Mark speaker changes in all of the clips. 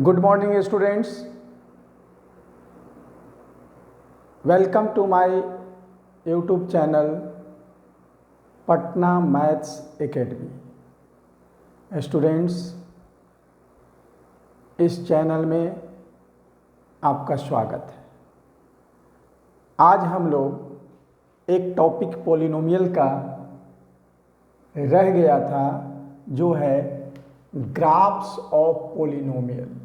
Speaker 1: Good morning students. Welcome to my YouTube channel Patna Maths Academy. Students, इस channel में आपका स्वागत है। आज हम लोग एक टॉपिक पॉलिनोमियल का रह गया था जो है graphs of polynomial.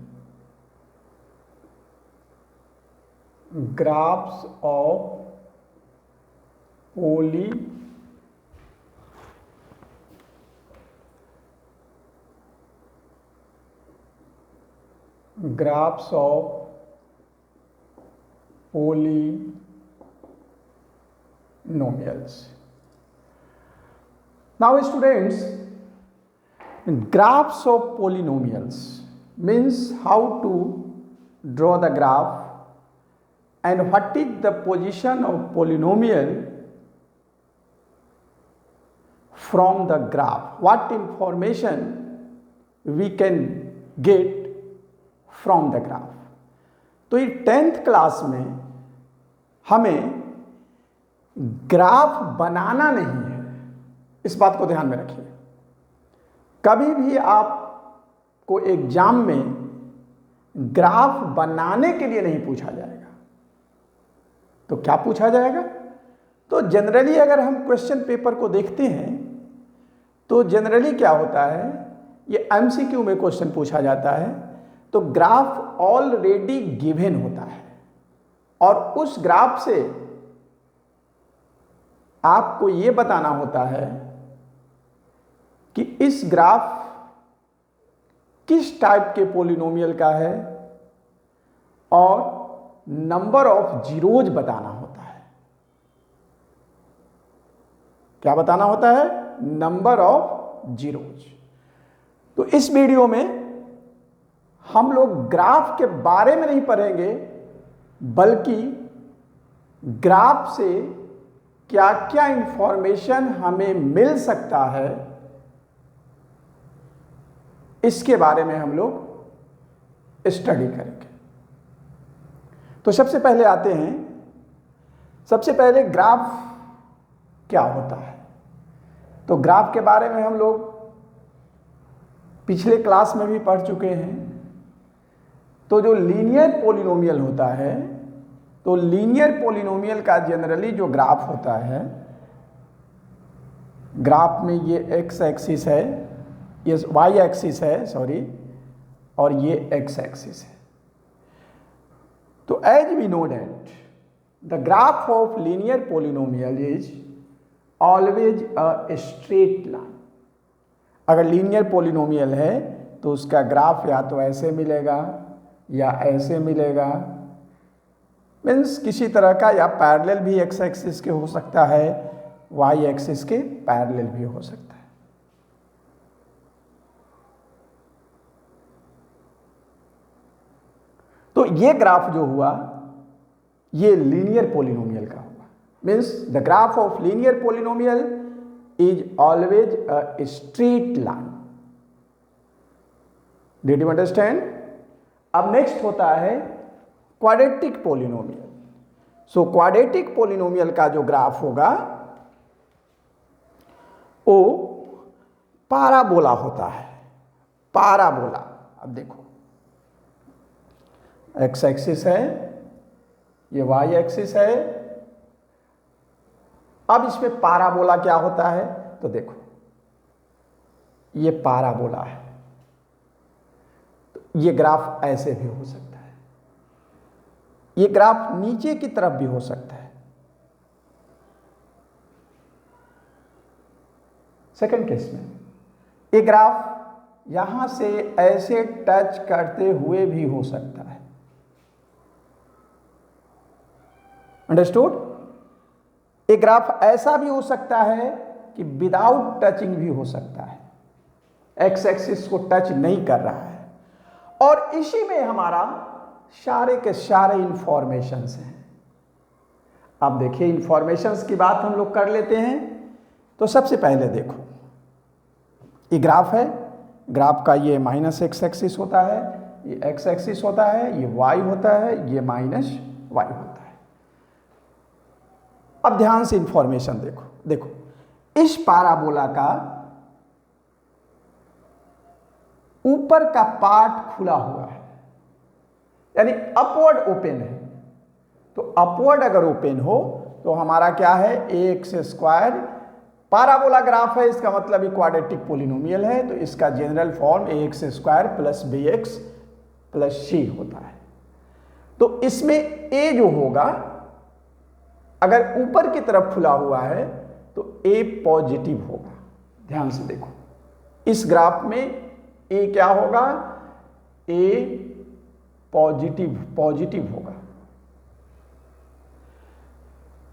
Speaker 1: Graphs of polynomials. Now students, graphs of polynomials means how to draw the graph and what is the position of polynomial from the graph, what information we can get from the graph. तो ये 10th class में हमें graph बनाना नहीं है, इस बात को ध्यान में रखिए। कभी भी आपको एग्जाम में ग्राफ बनाने के लिए नहीं पूछा जाएगा। तो क्या पूछा जाएगा? तो जनरली अगर हम क्वेश्चन पेपर को देखते हैं तो जनरली क्या होता है, ये एमसीक्यू में क्वेश्चन पूछा जाता है तो ग्राफ ऑलरेडी गिवन होता है और उस ग्राफ से आपको ये बताना होता है कि इस ग्राफ किस टाइप के पॉलिनोमियल का है और नंबर ऑफ जीरोज बताना होता है। क्या बताना होता है? Number of zeros. तो इस वीडियो में हम लोग ग्राफ के बारे में नहीं पढ़ेंगे बल्कि ग्राफ से क्या क्या इंफॉर्मेशन हमें मिल सकता है इसके बारे में हम लोग स्टडी करेंगे। तो सबसे पहले आते हैं, सबसे पहले ग्राफ क्या होता है। तो ग्राफ के बारे में हम लोग पिछले क्लास में भी पढ़ चुके हैं। तो जो लीनियर पॉलिनोमियल होता है, तो लीनियर पॉलिनोमियल का जनरली जो ग्राफ होता है, ग्राफ में ये एक्स एक्सिस है, ये वाई एक्सिस है सॉरी, और ये एक्स एक्सिस है। तो as we know that the graph of linear polynomial is always a straight line. अगर लीनियर पॉलिनोमियल है तो उसका ग्राफ या तो ऐसे मिलेगा या ऐसे मिलेगा, मीन्स किसी तरह का, या पैरेलल भी एक्स एक्सिस के हो सकता है, वाई एक्सिस के पैरेलल भी हो सकता है। तो ये ग्राफ जो हुआ ये लीनियर पॉलिनोमियल का हुआ, means the graph of linear polynomial is always a straight line. Did you understand? अब नेक्स्ट होता है quadratic polynomial. So quadratic polynomial का जो ग्राफ होगा वो पाराबोला होता है। पाराबोला, अब देखो एक्स एक्सिस है, ये वाई एक्सिस है। अब इसमें पाराबोला क्या होता है? तो देखो ये पाराबोला है, तो ये ग्राफ ऐसे भी हो सकता है, ये ग्राफ नीचे की तरफ भी हो सकता है। सेकंड केस में ये ग्राफ यहां से ऐसे टच करते हुए भी हो सकता है। अंडरस्टूड? एक ग्राफ ऐसा भी हो सकता है कि विदाउट टचिंग भी हो सकता है, एक्स एक्सिस को टच नहीं कर रहा है, और इसी में हमारा सारे के सारे इंफॉर्मेशंस हैं। अब देखिए इंफॉर्मेशंस की बात हम लोग कर लेते हैं। तो सबसे पहले देखो ये ग्राफ है, ग्राफ का ये माइनस एक्स एक्सिस होता है, ये एक्स एक्सिस होता है, ये वाई होता है, ये माइनस वाई होता है। अब ध्यान से इंफॉर्मेशन देखो, देखो इस पाराबोला का ऊपर का पार्ट खुला हुआ है, यानी अपवर्ड ओपन है। तो अपवर्ड अगर ओपन हो तो हमारा क्या है, A X square parabola graph है, इसका मतलब क्वाड्रेटिक पोलिनोमियल है, तो इसका general form A X square plus B X plus C होता है। तो इसमें ए जो होगा अगर ऊपर की तरफ खुला हुआ है तो ए पॉजिटिव होगा। ध्यान से देखो इस ग्राफ में ए क्या होगा, ए पॉजिटिव होगा।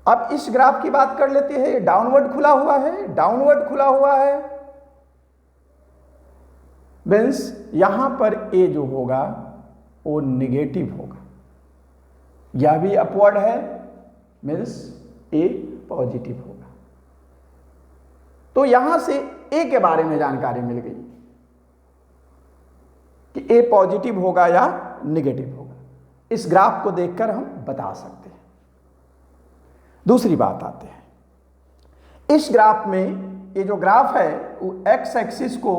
Speaker 1: अब इस ग्राफ की बात कर लेते हैं, डाउनवर्ड खुला हुआ है, डाउनवर्ड खुला हुआ है मीन्स यहां पर ए जो होगा वो निगेटिव होगा। यह भी अपवर्ड है मीन्स ए पॉजिटिव होगा। तो यहां से ए के बारे में जानकारी मिल गई कि ए पॉजिटिव होगा या निगेटिव होगा। इस ग्राफ को देखकर हम बता सकते हैं। दूसरी बात आते हैं, इस ग्राफ में ये जो ग्राफ है वो एक्स एक्सिस को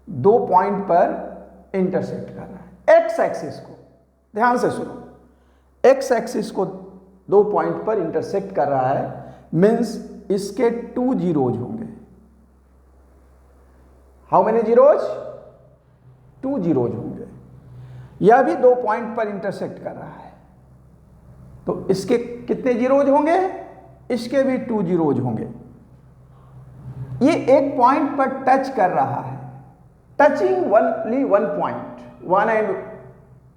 Speaker 1: 2 पॉइंट पर इंटरसेक्ट कर रहा है। एक्स एक्सिस को ध्यान से सुनो, एक्स एक्सिस को 2 पॉइंट पर इंटरसेक्ट कर रहा है मीन्स इसके 2 जीरोज होंगे। हाउ मेनी जीरोज, 2 जीरोज होंगे। यह भी 2 पॉइंट पर इंटरसेक्ट कर रहा है, तो इसके कितने जीरोज होंगे, इसके भी 2 जीरोज होंगे। ये एक पॉइंट पर टच कर रहा है, touching only 1 point, 1 and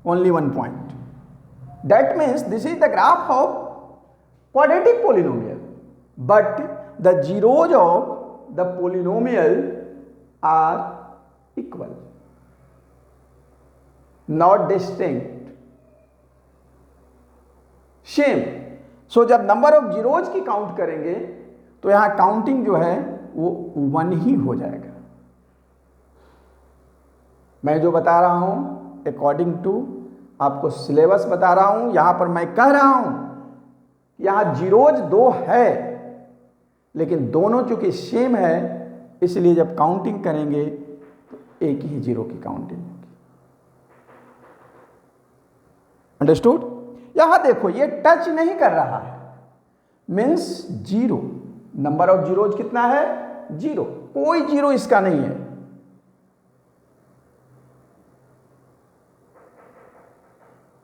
Speaker 1: only 1 point. That means this is the graph of quadratic polynomial, but the zeros of the polynomial are equal, not distinct, same। सो जब नंबर ऑफ जीरोज की count करेंगे तो यहां counting जो है वो 1 ही हो जाएगा। मैं जो बता रहा हूं अकॉर्डिंग टू आपको सिलेबस बता रहा हूं, यहां पर मैं कह रहा हूं यहां जीरोज 2 है लेकिन दोनों चूंकि सेम है इसलिए जब काउंटिंग करेंगे तो एक ही जीरो की काउंटिंग होगी। अंडरस्टूड। यहां देखो ये टच नहीं कर रहा है मीन्स 0। नंबर ऑफ जीरोज कितना है, 0, कोई जीरो इसका नहीं है।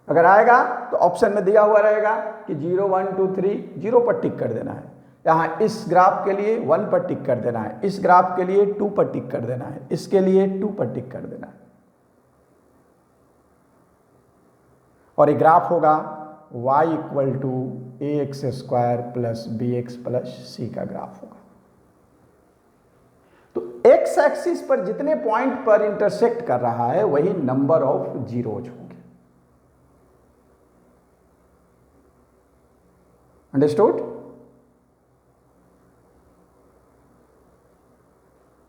Speaker 1: अगर आएगा तो ऑप्शन में दिया हुआ रहेगा कि 0 1 2 3 0 पर टिक कर देना है। यहां इस ग्राफ के लिए 1 पर टिक कर देना है, इस ग्राफ के लिए 2 पर टिक कर देना है, इसके लिए 2 पर टिक कर देना है। और ये ग्राफ होगा y equal to A X square plus B X plus C का ग्राफ होगा। तो एक्स एक्सिस पर जितने पॉइंट पर इंटरसेक्ट कर रहा है वही नंबर ऑफ जीरोज होंगे। अंडरस्टूड।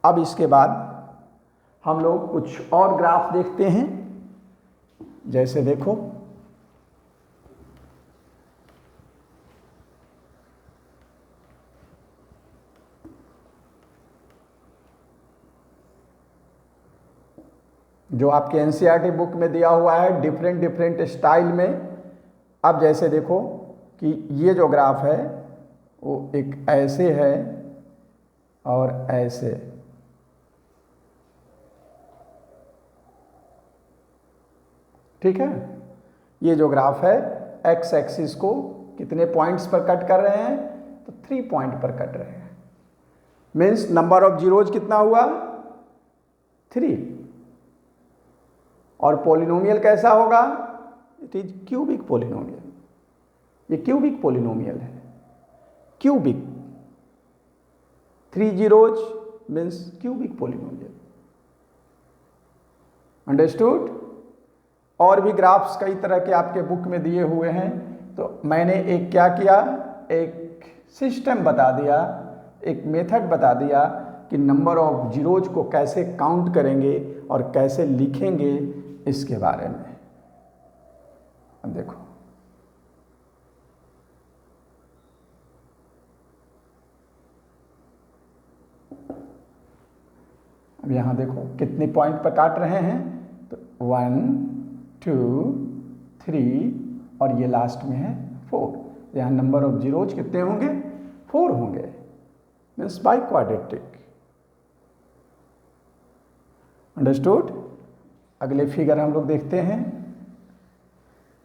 Speaker 1: अब इसके बाद हम लोग कुछ और ग्राफ देखते हैं। जैसे देखो जो आपके एनसीईआरटी बुक में दिया हुआ है डिफरेंट स्टाइल में। अब जैसे देखो कि ये जो ग्राफ है वो एक ऐसे है और ऐसे, ठीक है। ये जो ग्राफ है एक्स एक्सिस को कितने पॉइंट्स पर कट कर रहे हैं, तो 3 पॉइंट पर कट रहे हैं। मीन्स नंबर ऑफ जीरोज कितना हुआ, 3। और पॉलिनोमियल कैसा होगा, इट इज क्यूबिक पॉलिनोमियल। ये क्यूबिक पॉलिनोमियल है, cubic 3 zeros means cubic polynomial. Understood. और भी ग्राफ्स कई तरह के आपके बुक में दिए हुए हैं, तो मैंने एक क्या किया, एक सिस्टम बता दिया, एक मेथड बता दिया कि नंबर ऑफ जीरोज को कैसे काउंट करेंगे और कैसे लिखेंगे इसके बारे में। अब देखो, अब यहां देखो कितने पॉइंट पर काट रहे हैं, तो 1 2 3 और ये लास्ट में है 4। यहाँ नंबर ऑफ जीरोज कितने होंगे? 4 होंगे, मीन्स बाई क्वाड्रेटिक। अंडरस्टूड? अगले फिगर हम लोग देखते हैं।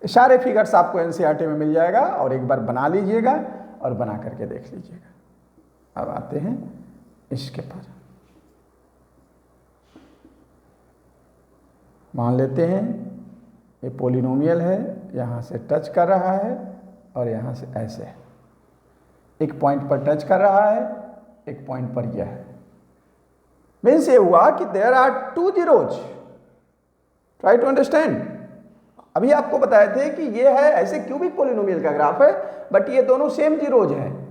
Speaker 1: सारे फिगर्स आपको एनसीईआरटी में मिल जाएगा और एक बार बना लीजिएगा और बना करके देख लीजिएगा। अब आते हैं इसके पर। मान लेते हैं ये पॉलिनोमियल है, यहाँ से टच कर रहा है और यहाँ से ऐसे है, एक पॉइंट पर टच कर रहा है, एक पॉइंट पर यह है। मीन्स ये हुआ कि there are 2 zeros. Try to understand. अभी आपको बताए थे कि ये है ऐसे क्यूबिक पॉलिनोमियल का ग्राफ है, बट ये दोनों सेम जीरोज हैं।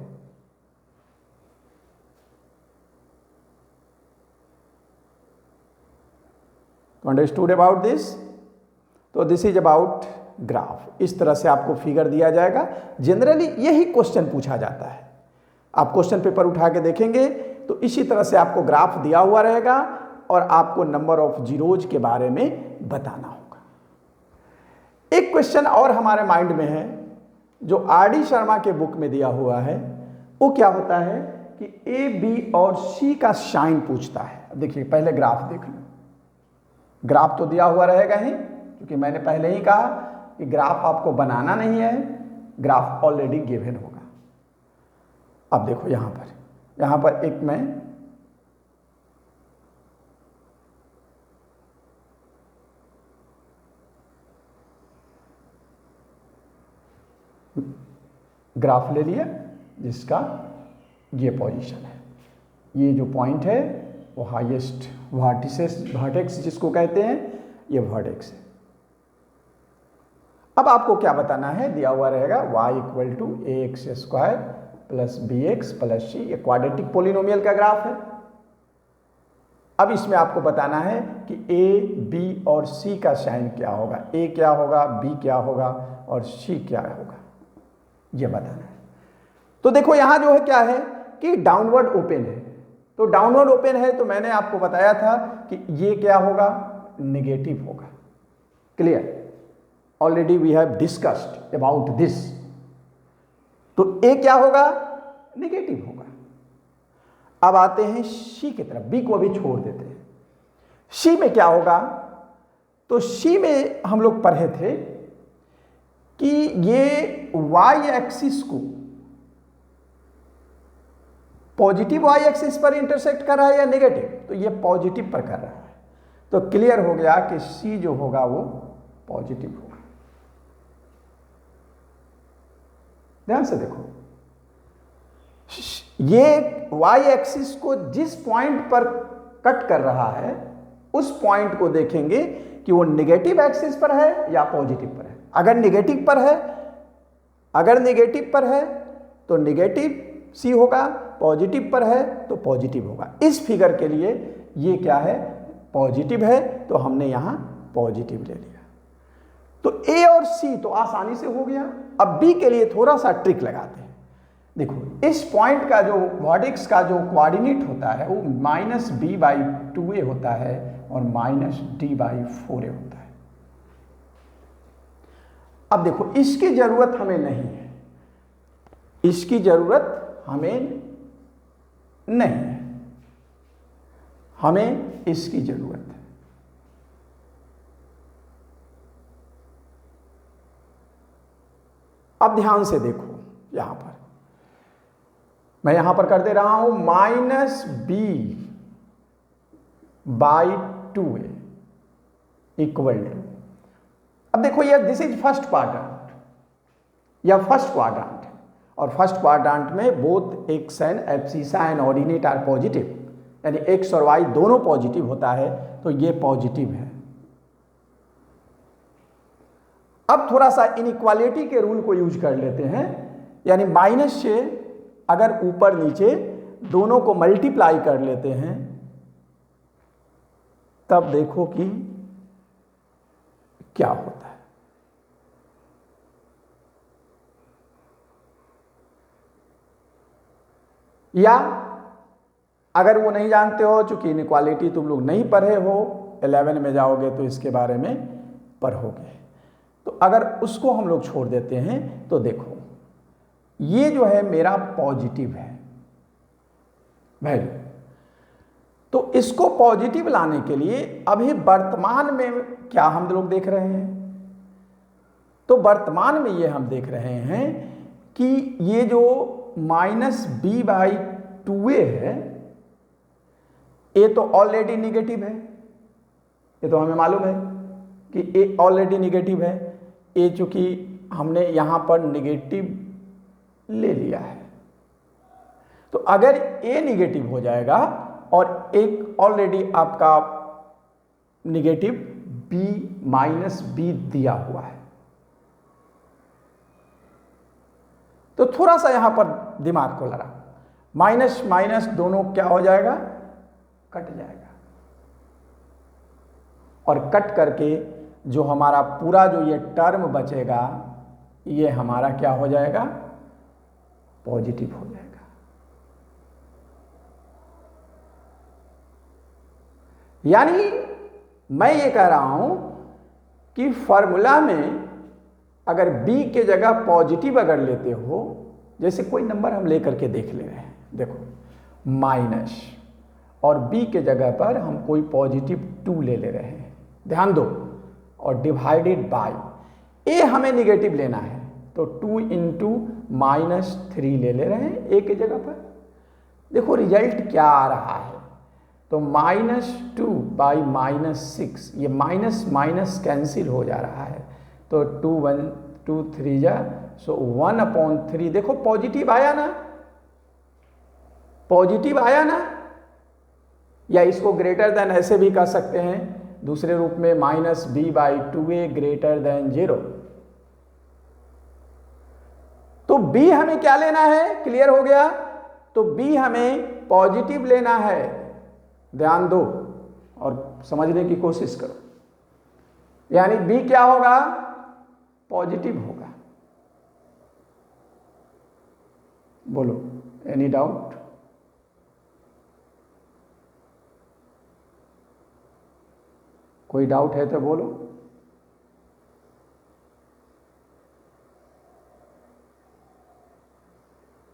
Speaker 1: Understood about this? तो दिस इज अबाउट ग्राफ। इस तरह से आपको फिगर दिया जाएगा। जनरली यही क्वेश्चन पूछा जाता है। आप क्वेश्चन पेपर उठा के देखेंगे तो इसी तरह से आपको ग्राफ दिया हुआ रहेगा और आपको नंबर ऑफ जीरोज के बारे में बताना होगा। एक क्वेश्चन और हमारे माइंड में है जो आर.डी. शर्मा के बुक में दिया हुआ है। वो क्या होता है कि ए, बी और सी का साइन पूछता है। देखिए पहले ग्राफ देख लो। ग्राफ तो दिया हुआ रहेगा ही, क्योंकि मैंने पहले ही कहा कि ग्राफ आपको बनाना नहीं है, ग्राफ ऑलरेडी गिवन होगा। अब देखो यहां पर एक मैं ग्राफ ले लिया जिसका ये पोजीशन है। ये जो पॉइंट है वो हाईएस्ट वर्टेक्स जिसको कहते हैं, ये वर्टेक्स है। अब आपको क्या बताना है? दिया हुआ रहेगा y = ax² + bx + c। ये क्वाड्रेटिक पॉलिनोमियल का ग्राफ है। अब इसमें आपको बताना है कि a, b और c का साइन क्या होगा, a क्या होगा, b क्या होगा और c क्या होगा, ये बताना है। तो देखो यहां जो है क्या है कि डाउनवर्ड ओपन है। तो डाउनवर्ड ओपन है तो मैंने आपको बताया था कि ये क्या होगा, नेगेटिव होगा। Clear? Already we have discussed about this. तो ए क्या होगा, नेगेटिव होगा। अब आते हैं सी की तरफ, बी को अभी छोड़ देते हैं। सी में क्या होगा? तो सी में हम लोग पढ़े थे कि ये वाई एक्सिस को पॉजिटिव वाई एक्सिस पर इंटरसेक्ट कर रहा है या नेगेटिव, तो ये पॉजिटिव पर कर रहा है। तो क्लियर हो गया कि सी जो होगा वो पॉजिटिव होगा। ध्यान से देखो, ये वाई एक्सिस को जिस पॉइंट पर कट कर रहा है उस पॉइंट को देखेंगे कि वो नेगेटिव एक्सिस पर है या पॉजिटिव पर है। अगर नेगेटिव पर है तो नेगेटिव सी होगा, पॉजिटिव पर है तो पॉजिटिव होगा। इस फिगर के लिए ये क्या है, पॉजिटिव है, तो हमने यहां पॉजिटिव ले लिया। तो ए और सी तो आसानी से हो गया। अब बी के लिए थोड़ा सा ट्रिक लगाते हैं। देखो इस पॉइंट का जो वर्टेक्स का जो कोऑर्डिनेट होता है वो -b/2a होता है और -d/4a होता है। अब देखो इसकी जरूरत हमें नहीं है, इसकी जरूरत हमें नहीं है, हमें इसकी जरूरत है। अब ध्यान से देखो, यहां पर मैं यहां पर कर दे रहा हूं -b/2a =। अब देखो ये दिस इज फर्स्ट क्वाड्रेंट या फर्स्ट क्वाड्रेंट, और फर्स्ट क्वाड्रेंट में both x and abscissa and ordinate are positive, यानी एक्स और वाई दोनों पॉजिटिव होता है, तो ये पॉजिटिव है। अब थोड़ा सा इनइक्वालिटी के रूल को यूज कर लेते हैं, यानी माइनस से अगर ऊपर नीचे दोनों को मल्टीप्लाई कर लेते हैं तब देखो कि क्या होता है। या अगर वो नहीं जानते हो, चूंकि इनइक्वालिटी तुम लोग नहीं पढ़े हो, 11 में जाओगे तो इसके बारे में पढ़ोगे। तो अगर उसको हम लोग छोड़ देते हैं तो देखो, ये जो है मेरा पॉजिटिव है वैल्यू, तो इसको पॉजिटिव लाने के लिए अभी वर्तमान में क्या हम लोग देख रहे हैं, तो वर्तमान में ये हम देख रहे हैं कि ये जो -b/2a है, ये तो ऑलरेडी निगेटिव है, ये तो हमें मालूम है कि ए ऑलरेडी निगेटिव है। ए चूंकि हमने यहाँ पर निगेटिव ले लिया है, तो अगर ए निगेटिव हो जाएगा और एक ऑलरेडी आपका निगेटिव b दिया हुआ है, तो थोड़ा सा यहाँ पर दिमाग को लड़ा, माइनस माइनस दोनों क्या हो जाएगा, कट जाएगा, और कट करके जो हमारा पूरा जो ये टर्म बचेगा, ये हमारा क्या हो जाएगा, पॉजिटिव हो जाएगा। यानी मैं ये कह रहा हूं कि फॉर्मूला में अगर b के जगह पॉजिटिव अगर लेते हो, जैसे कोई नंबर हम लेकर के देख ले रहे हैं, देखो माइनस, और b के जगह पर हम कोई पॉजिटिव 2 ले रहे हैं, ध्यान दो, और डिवाइडेड बाय a हमें निगेटिव लेना है, तो 2 × -3 ले रहे हैं a के जगह पर। देखो रिजल्ट क्या आ रहा है, तो -2/-6, ये माइनस माइनस कैंसिल हो जा रहा है, तो 2 3 जा, सो 1/3। देखो पॉजिटिव आया ना, पॉजिटिव आया ना, या इसको ग्रेटर देन ऐसे भी कह सकते हैं दूसरे रूप में, -b/2a ग्रेटर देन 0। तो b हमें क्या लेना है, क्लियर हो गया, तो b हमें पॉजिटिव लेना है, ध्यान दो और समझने की कोशिश करो। यानी b क्या होगा, पॉजिटिव होगा। बोलो, एनी डाउट? कोई डाउट है तो बोलो।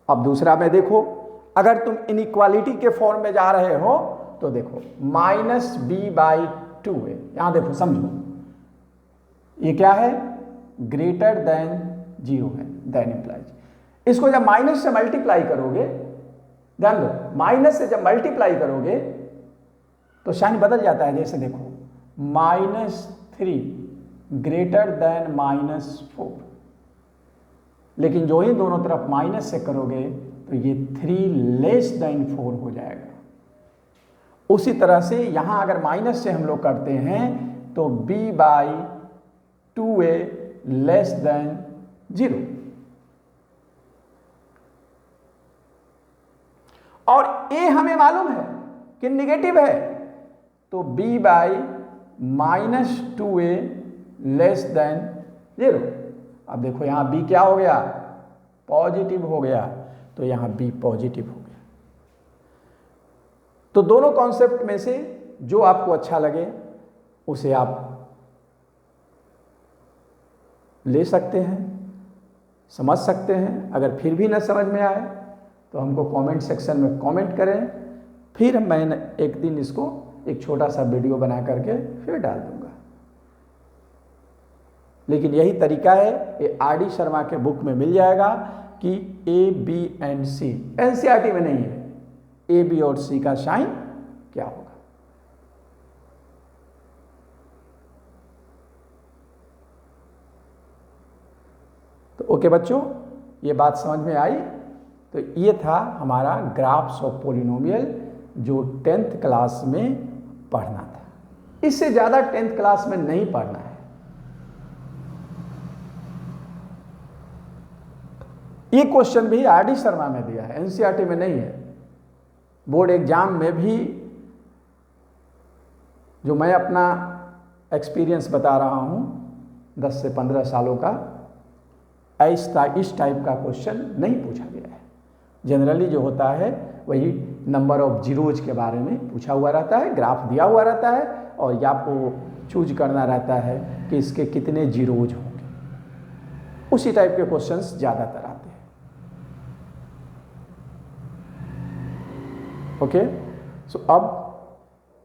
Speaker 1: अब दूसरा में देखो, अगर तुम इनइक्वालिटी के फॉर्म में जा रहे हो तो देखो -b/2 है, यहां देखो समझो, ये क्या है, ग्रेटर देन 0 है, देन इंप्लाइज, इसको जब माइनस से मल्टीप्लाई करोगे, ध्यान दो, माइनस से जब मल्टीप्लाई करोगे तो साइन बदल जाता है। जैसे देखो -3 ग्रेटर देन -4, लेकिन जो ही दोनों तरफ माइनस से करोगे तो ये 3 लेस देन 4 हो जाएगा। उसी तरह से यहां अगर माइनस से हम लोग करते हैं तो b/2a लेस देन 0, और a हमें मालूम है कि निगेटिव है, तो b/-2a लेस देन 0। अब देखो यहां b क्या हो गया, पॉजिटिव हो गया, तो यहां b पॉजिटिव हो गया। तो दोनों कॉन्सेप्ट में से जो आपको अच्छा लगे उसे आप ले सकते हैं, समझ सकते हैं। अगर फिर भी न समझ में आए तो हमको कमेंट सेक्शन में कमेंट करें, फिर मैं एक दिन इसको एक छोटा सा वीडियो बना करके फिर डाल दूंगा। लेकिन यही तरीका है, ये आर डी शर्मा के बुक में मिल जाएगा कि ए, बी एंड सी, एनसीईआरटी में नहीं है, ए, बी और सी का साइन क्या होगा। तो ओके बच्चों, ये बात समझ में आई। तो ये था हमारा ग्राफ्स ऑफ पॉलिनोमियल जो 10th क्लास में पढ़ना था। इससे ज़्यादा 10th क्लास में नहीं पढ़ना है। ये क्वेश्चन भी आर डी शर्मा में दिया है, एनसीईआरटी में नहीं है। बोर्ड एग्जाम में भी जो मैं अपना एक्सपीरियंस बता रहा हूँ 10 से 15 सालों का इस टाइप का क्वेश्चन नहीं पूछा गया है। जनरली जो होता है वही नंबर ऑफ जीरोज के बारे में पूछा हुआ रहता है, ग्राफ दिया हुआ रहता है और ये आपको चूज करना रहता है कि इसके कितने जीरोज होंगे। उसी टाइप के क्वेश्चंस ज़्यादातर आते हैं। ओके, सो अब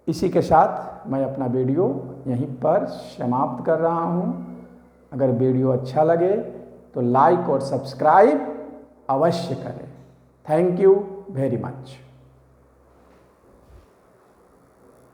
Speaker 1: इसी के साथ मैं अपना वीडियो यहीं पर समाप्त कर रहा हूँ। अगर वीडियो अच्छा लगे तो लाइक और सब्सक्राइब अवश्य करें। Thank you very much.